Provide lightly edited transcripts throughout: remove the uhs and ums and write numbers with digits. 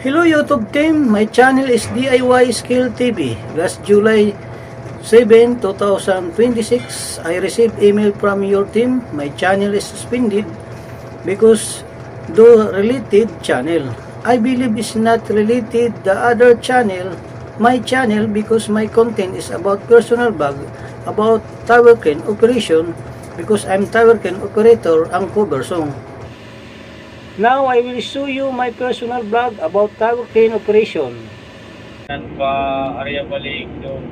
Hello YouTube team, my channel is DIY Skill TV. Last July 7, 2026, I received email from your team. My channel is suspended because the related channel. I believe is not related the other channel, my channel, because my content is about personal blog, about tower crane operation, because I'm tower crane operator ang cover song. Now I will show you my personal blog about tower crane operation. Dan pa area balik doon.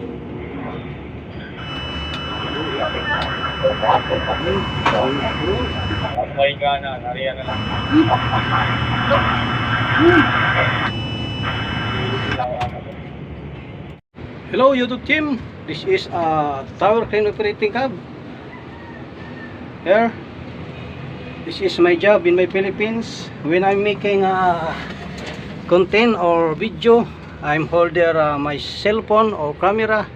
May gana, area na lang. Hello YouTube team, this is a tower crane operating cab. Here, this is my job in my Philippines. When I'm making content or video, I'm holder my cell phone or camera.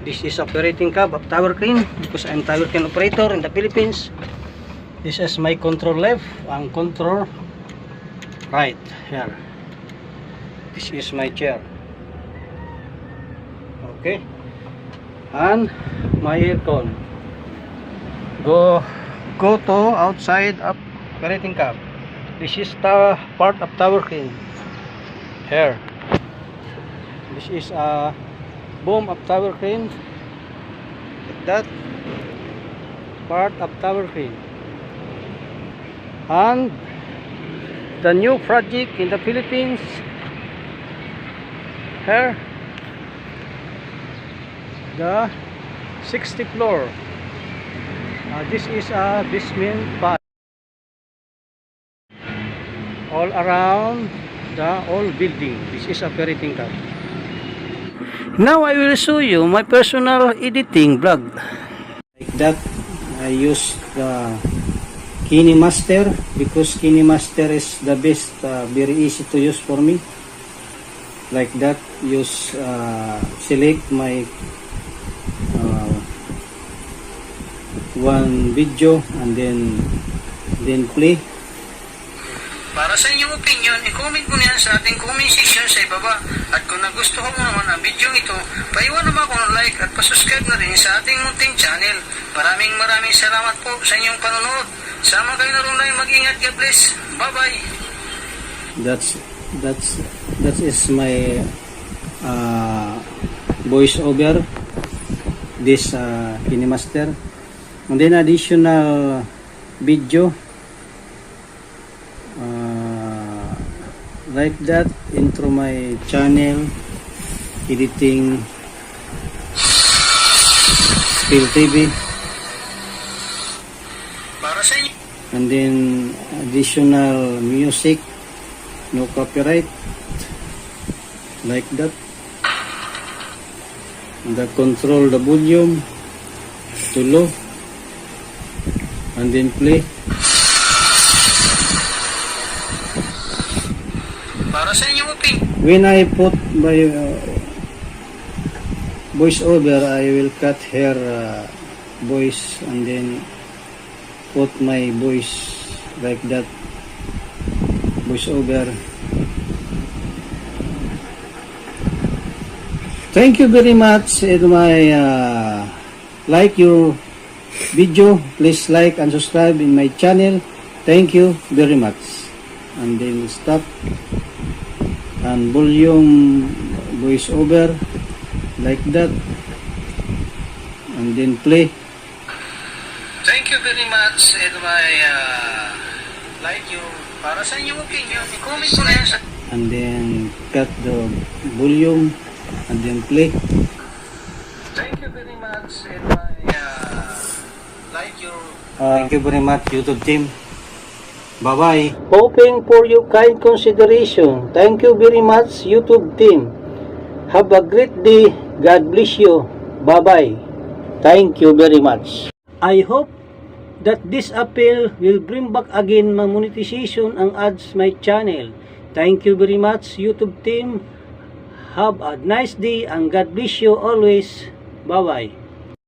This is operating cab of tower crane because I'm tower crane operator in the Philippines. This is my control left and control right here. This is my chair. Okay, and my aircon. Go to outside of operating cab. This is the part of tower crane. Here, this is a boom of tower crane, like that, part of tower crane. And the new project in the Philippines, here, the 60th floor. This is a basement part all around the whole building. This is operating cab. Now I will show you my personal editing blog. Like that, I use the KineMaster because KineMaster is the best, very easy to use for me. Like that, use select my one video and then play. Para sa inyong opinion, i-comment mo niyan sa ating comment section sa ibaba. At kung nagustuhan mo naman ang video ito, paiwan naman ako ng like at pasubscribe na rin sa ating munting channel. Maraming salamat po sa inyong panonood. Sama kayo na rin lang, mag-ingat. God bless. Bye-bye. That is my voice over this KineMaster. And then additional video like that into my channel editing Skill TV. Para sa inyo. And then additional music, no copyright, like that. And control the volume to low and then play. Para sa inyong opinion. When I put my voice over, I will cut her voice and then put my voice like that, voice over. Thank you very much. My like your video, please like and subscribe in my channel. Thank you very much. And then stop and volume voice over like that and then play. Thank you very much. And my like you. Para sa inyong opinion, i-comment mo na yan sa And then cut the volume and then play. Thank you very much. And my like your Thank you very much YouTube team. Bye bye. Hoping for your kind consideration. Thank you very much YouTube team. Have a great day. God bless you. Bye bye. Thank you very much. I hope that this appeal will bring back again my monetization and ads my channel. Thank you very much YouTube team. Have a nice day and God bless you always. Bye bye.